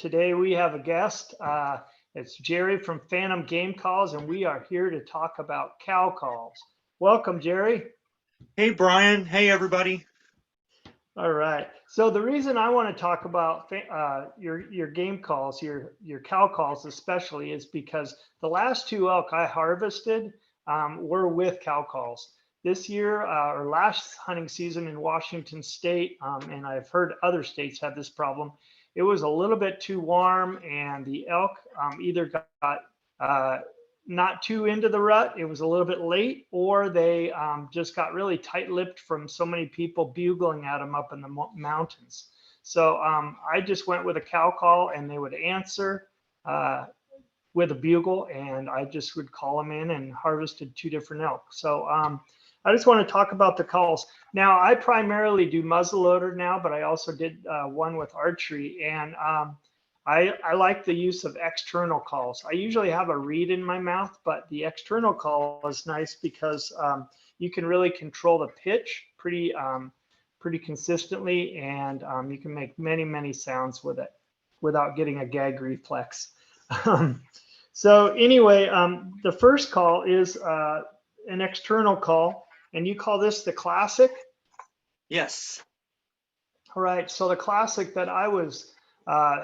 today we have a guest. It's Jerry from Fantom Game Calls, and we are here to talk about cow calls. Welcome, Jerry. Hey, Brian. Hey, everybody. All right. So the reason I want to talk about your game calls, your cow calls especially, is because the last two elk I harvested were with cow calls. This year or last hunting season in Washington State, and I've heard other states have this problem. It was a little bit too warm, and the elk either got not too into the rut, it was a little bit late, or they just got really tight-lipped from so many people bugling at them up in the mountains. So I just went with a cow call, and they would answer with a bugle, and I just would call them in and harvested two different elk. So I just want to talk about the calls. Now, I primarily do muzzleloader now, but I also did one with archery, and I like the use of external calls. I usually have a reed in my mouth, but the external call is nice because you can really control the pitch pretty consistently, and you can make many sounds with it without getting a gag reflex. So anyway, the first call is an external call, and you call this the classic? Yes. All right, so the classic that I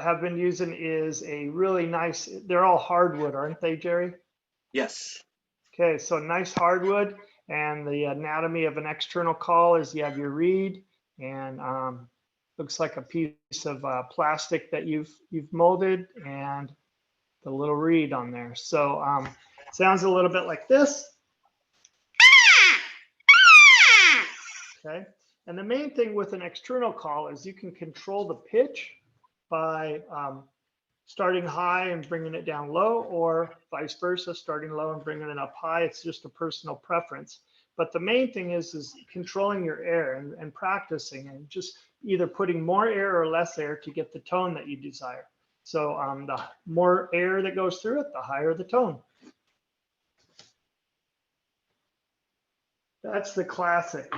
have been using is a really nice, they're all hardwood, aren't they, Jerry? Yes. Okay, so nice hardwood, and the anatomy of an external call is you have your reed, and looks like a piece of plastic that you've molded, and the little reed on there. So sounds a little bit like this. Okay, and the main thing with an external call is you can control the pitch by starting high and bringing it down low, or vice versa, starting low and bringing it up high. It's just a personal preference. But the main thing is controlling your air and practicing, and just either putting more air or less air to get the tone that you desire. So the more air that goes through it, the higher the tone. That's the classic.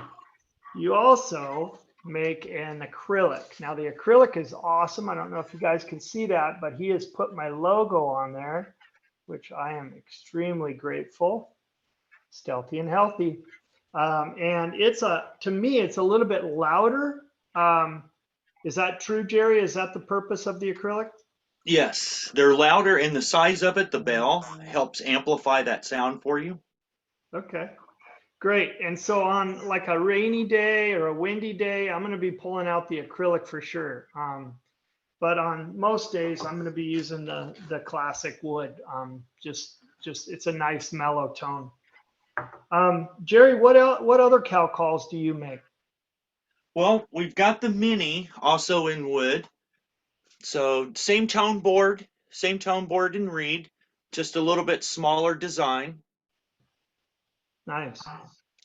You also make an acrylic. Now the acrylic is awesome. I don't know if you guys can see that, but he has put my logo on there, which I am extremely grateful. Stealthy and healthy. And to me, it's a little bit louder. Is that true, Jerry? Is that the purpose of the acrylic? Yes. They're louder, and the size of it, the bell, helps amplify that sound for you. Okay. Great. And so on like a rainy day or a windy day, I'm going to be pulling out the acrylic for sure. But on most days, I'm going to be using the classic wood. Just it's a nice mellow tone. Jerry, what other cow calls do you make? Well, we've got the mini also in wood. So same tone board and reed, just a little bit smaller design. Nice.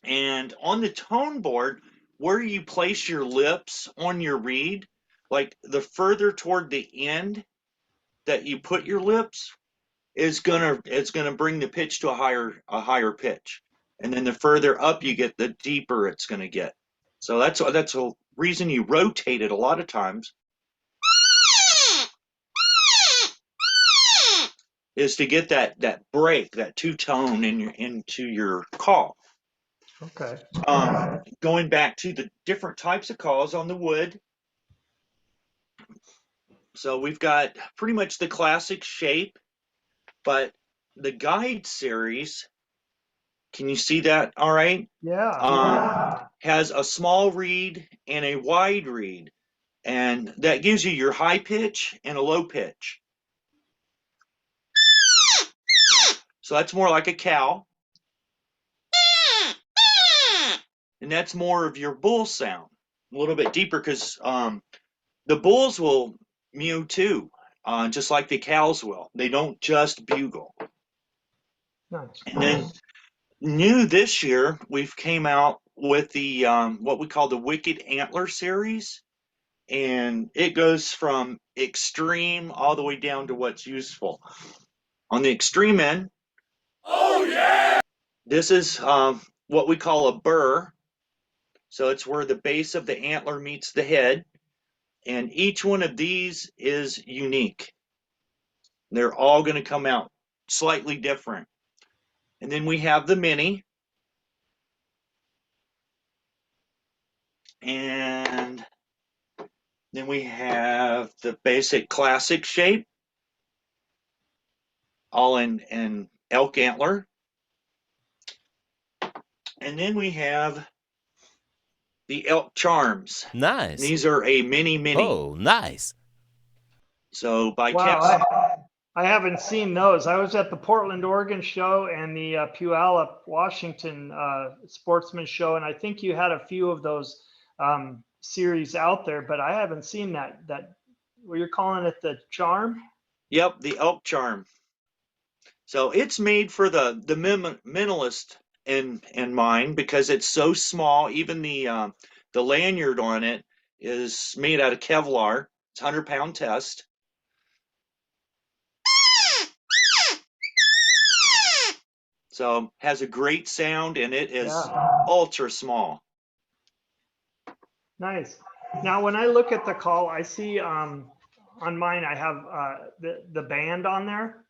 And on the tone board, where you place your lips on your reed, like the further toward the end that you put your lips is gonna bring the pitch to a higher pitch. And then the further up you get, the deeper it's gonna get. So that's a reason you rotate it a lot of times, is to get that break, that two tone into your call. Okay. Going back to the different types of calls on the wood. So we've got pretty much the classic shape, but the guide series, can you see that all right? Yeah. Has a small reed and a wide reed, and that gives you your high pitch and a low pitch. So that's more like a cow. And that's more of your bull sound, a little bit deeper, because the bulls will mew too, just like the cows will. They don't just bugle. Nice. And then new this year, we've came out with the what we call the Wicked Antler series, and it goes from extreme all the way down to what's useful. On the extreme end, oh yeah, this is what we call a burr. So it's where the base of the antler meets the head. And each one of these is unique. They're all going to come out slightly different. And then we have the mini. And then we have the basic classic shape, all in elk antler. And then we have the elk charms. Nice. These are a mini. Oh, nice. So by Wow, I haven't seen those. I was at the Portland, Oregon show and the Puyallup, Washington sportsman show, and I think you had a few of those series out there, but I haven't seen that. What you're calling it, the charm? Yep, the elk charm. So it's made for the minimalist in mind because it's so small. Even the lanyard on it is made out of Kevlar. It's 100-pound test. So has a great sound, and it is ultra small. Nice. Now, when I look at the call, I see on mine I have the band on there.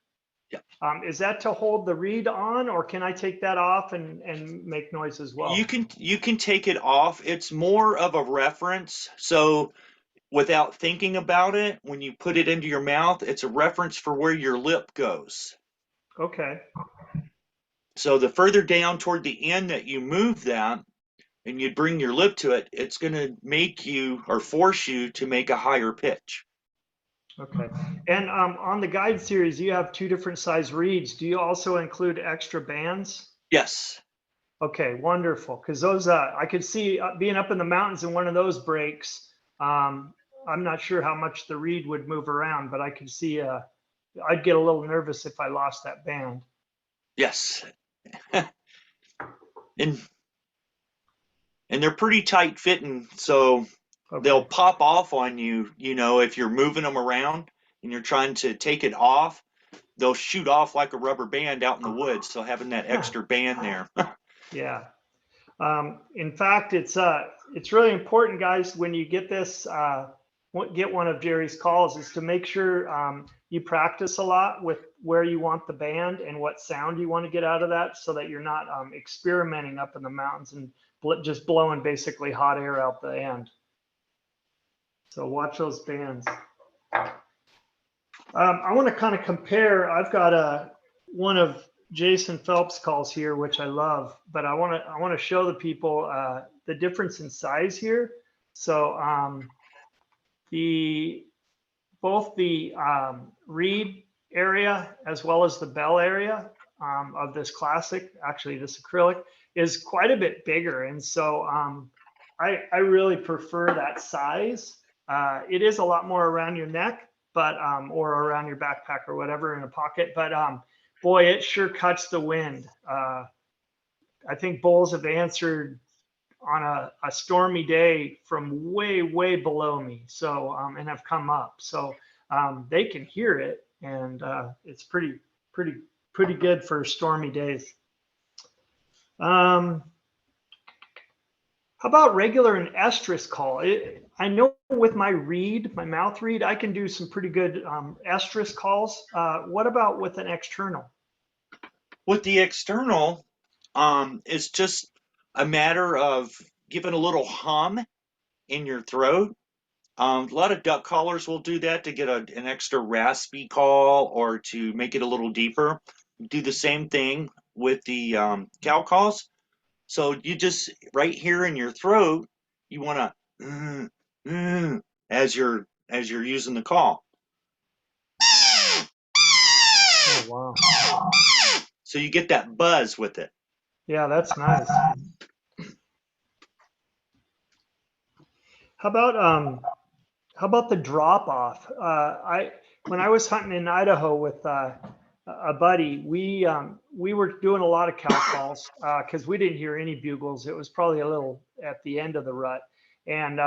Yep. Is that to hold the reed on, or can I take that off and make noise as well? You can take it off. It's more of a reference. So without thinking about it, when you put it into your mouth, it's a reference for where your lip goes. Okay. So the further down toward the end that you move that and you bring your lip to it, it's going to make you or force you to make a higher pitch. Okay. And on the guide series, you have 2 different size reeds. Do you also include extra bands? Yes. Okay, wonderful. Because those, I could see being up in the mountains and one of those breaks. I'm not sure how much the reed would move around, but I could see I'd get a little nervous if I lost that band. Yes. and they're pretty tight fitting, so they'll pop off on you, if you're moving them around and you're trying to take it off, they'll shoot off like a rubber band out in the woods. So having that extra band there. Yeah. In fact, it's really important, guys, when you get this, get one of Jerry's calls, is to make sure you practice a lot with where you want the band and what sound you want to get out of that, so that you're not experimenting up in the mountains and just blowing basically hot air out the end. So watch those bands. I want to kind of compare. I've got one of Jason Phelps calls here, which I love, but I want to show the people the difference in size here. So both the reed area as well as the bell area of this classic, actually this acrylic, is quite a bit bigger, and so I really prefer that size. It is a lot more around your neck, but or around your backpack or whatever in a pocket, but boy, it sure cuts the wind. I think bulls have answered on a stormy day from way below me, so and have come up, so they can hear it, and it's pretty good for stormy days. How about regular and estrus call? I know with my mouth reed, I can do some pretty good estrus calls. What about with an external? With the external, it's just a matter of giving a little hum in your throat. A lot of duck callers will do that to get an extra raspy call or to make it a little deeper. Do the same thing with the cow calls. So you just right here in your throat, you want to as you're using the call. Oh, wow. So you get that buzz with it. Yeah, that's nice. How about the drop off? When I was hunting in Idaho with a buddy, we were doing a lot of cow calls because we didn't hear any bugles. It was probably a little at the end of the rut, and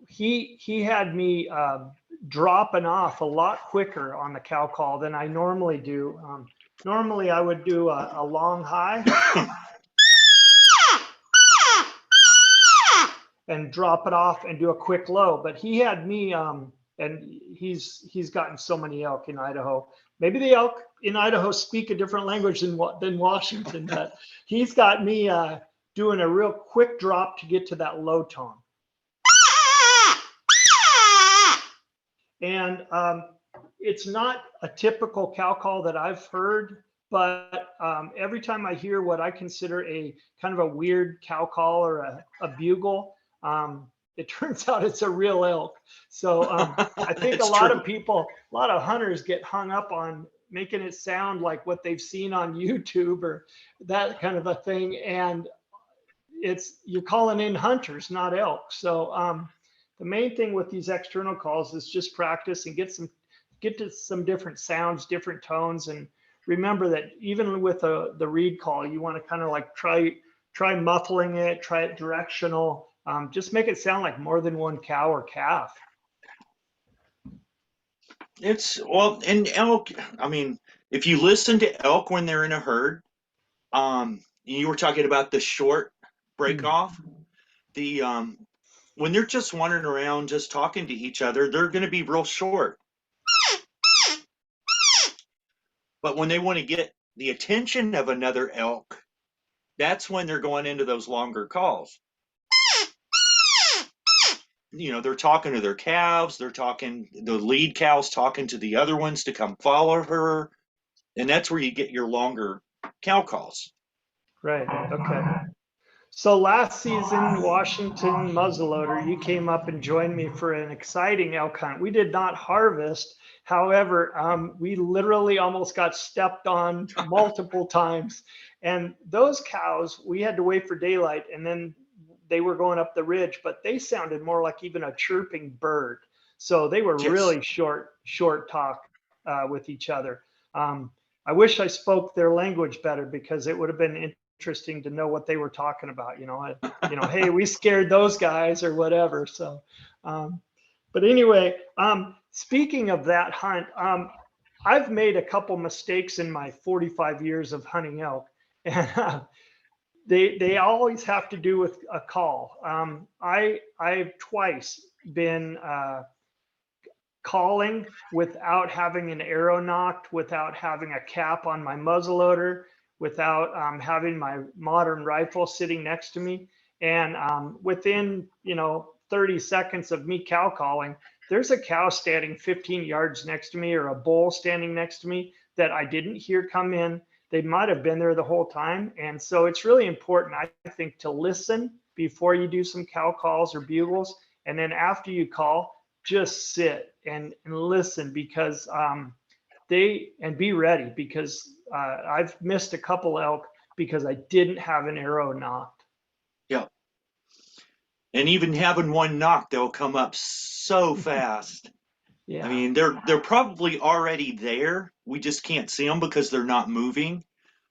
he had me dropping off a lot quicker on the cow call than I normally do. Normally I would do a long high. and drop it off and do a quick low. But he had me, and he's gotten so many elk in Idaho. Maybe the elk in Idaho speak a different language than Washington, but he's got me doing a real quick drop to get to that low tone. And it's not a typical cow call that I've heard, but every time I hear what I consider a kind of a weird cow call or a bugle, it turns out it's a real elk. So I think a lot of people, a lot of hunters get hung up on making it sound like what they've seen on YouTube or that kind of a thing. And you're calling in hunters, not elk. So the main thing with these external calls is just practice and get to some different sounds, different tones. And remember that even with the reed call, you want to kind of like try muffling it, try it directional. Just make it sound like more than one cow or calf. And elk, I mean, if you listen to elk when they're in a herd, you were talking about the short break off, when they're just wandering around, just talking to each other, they're going to be real short. But when they want to get the attention of another elk, that's when they're going into those longer calls. They're talking to their calves, the lead cow's talking to the other ones to come follow her. And that's where you get your longer cow calls. Right. Okay. So last season, Washington muzzleloader, you came up and joined me for an exciting elk hunt. We did not harvest. However, we literally almost got stepped on multiple times. And those cows, we had to wait for daylight, and then they were going up the ridge, but they sounded more like even a chirping bird. So they were really short talk with each other. I wish I spoke their language better because it would have been interesting to know what they were talking about. Hey, we scared those guys or whatever. So, but anyway, speaking of that hunt, I've made a couple mistakes in my 45 years of hunting elk, and they always have to do with a call. I've twice been calling without having an arrow knocked, without having a cap on my muzzleloader, without having my modern rifle sitting next to me. And within 30 seconds of me cow calling, there's a cow standing 15 yards next to me or a bull standing next to me that I didn't hear come in. They might have been there the whole time. And so it's really important, I think, to listen before you do some cow calls or bugles. And then after you call, just sit and listen, because be ready, because I've missed a couple elk because I didn't have an arrow knocked. Yeah. And even having one knocked, they'll come up so fast. Yeah. I mean, they're probably already there. We just can't see them because they're not moving,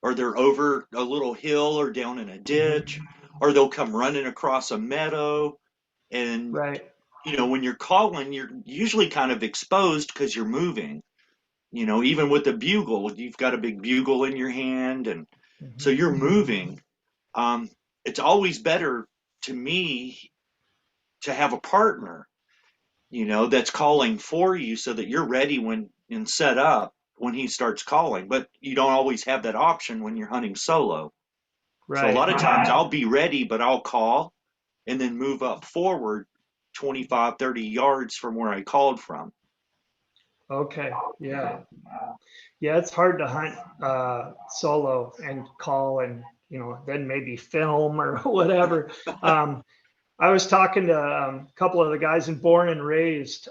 or they're over a little hill or down in a ditch, or they'll come running across a meadow. And right. When you're calling, you're usually kind of exposed because you're moving. Even with a bugle, you've got a big bugle in your hand, and so you're moving. It's always better to me to have a partner, that's calling for you so that you're ready and set up when he starts calling. But you don't always have that option when you're hunting solo. Right. So a lot of times I'll be ready, but I'll call and then move up forward 25, 30 yards from where I called from. Okay. Yeah. Yeah. It's hard to hunt solo and call and, then maybe film or whatever. I was talking to a couple of the guys in Born and Raised,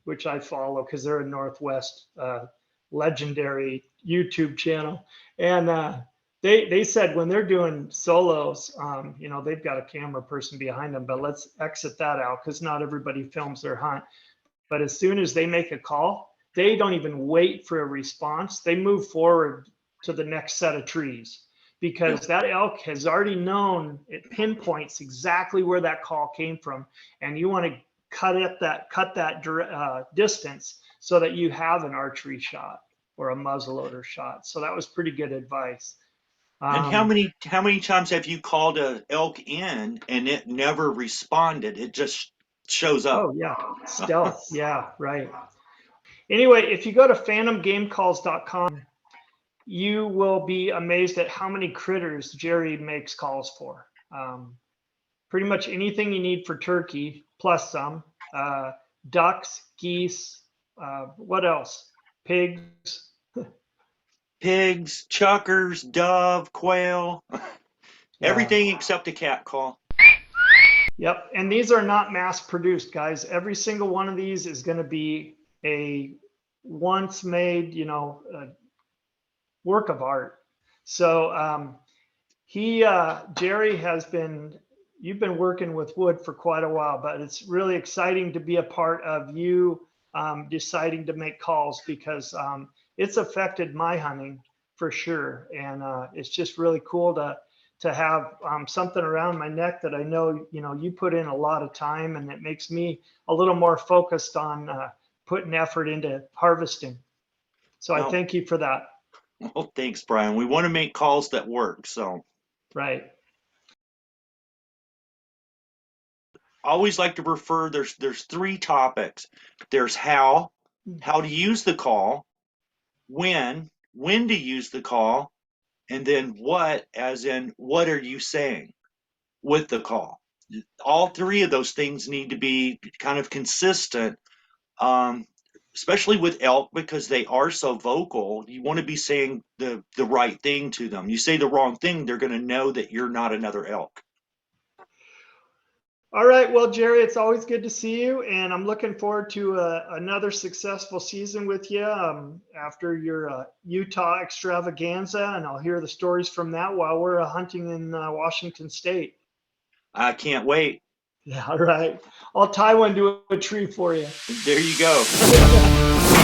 which I follow because they're a Northwest legendary YouTube channel. And they said when they're doing solos, they've got a camera person behind them, but let's exit that out because not everybody films their hunt. But as soon as they make a call, they don't even wait for a response. They move forward to the next set of trees, because that elk has already known, it pinpoints exactly where that call came from. And you want to cut that distance so that you have an archery shot or a muzzleloader shot. So that was pretty good advice. And how many times have you called a elk in and it never responded? It just shows up. Oh yeah, stealth. Yeah, right. Anyway, if you go to phantomgamecalls.com, you will be amazed at how many critters Jerry makes calls for. Pretty much anything you need for turkey, plus some. Ducks, geese, what else? Pigs. Pigs, chuckers, dove, quail, Yeah. everything except a cat call. Yep. And these are not mass produced, guys. Every single one of these is going to be a once made, work of art. So Jerry you've been working with wood for quite a while, but it's really exciting to be a part of you deciding to make calls, because it's affected my hunting for sure. And it's just really cool to have something around my neck that I know, you put in a lot of time, and it makes me a little more focused on putting effort into harvesting. So I thank you for that. Well, thanks, Brian. We want to make calls that work. So Right. I always like to refer, there's three topics. There's how to use the call, when to use the call, and then what, as in what are you saying with the call. All three of those things need to be kind of consistent, especially with elk, because they are so vocal. You want to be saying the right thing to them. You say the wrong thing, they're going to know that you're not another elk. All right. Well, Jerry, it's always good to see you, and I'm looking forward to another successful season with you after your Utah extravaganza, and I'll hear the stories from that while we're hunting in Washington State. I can't wait. Yeah, all right. I'll tie one to a tree for you. There you go.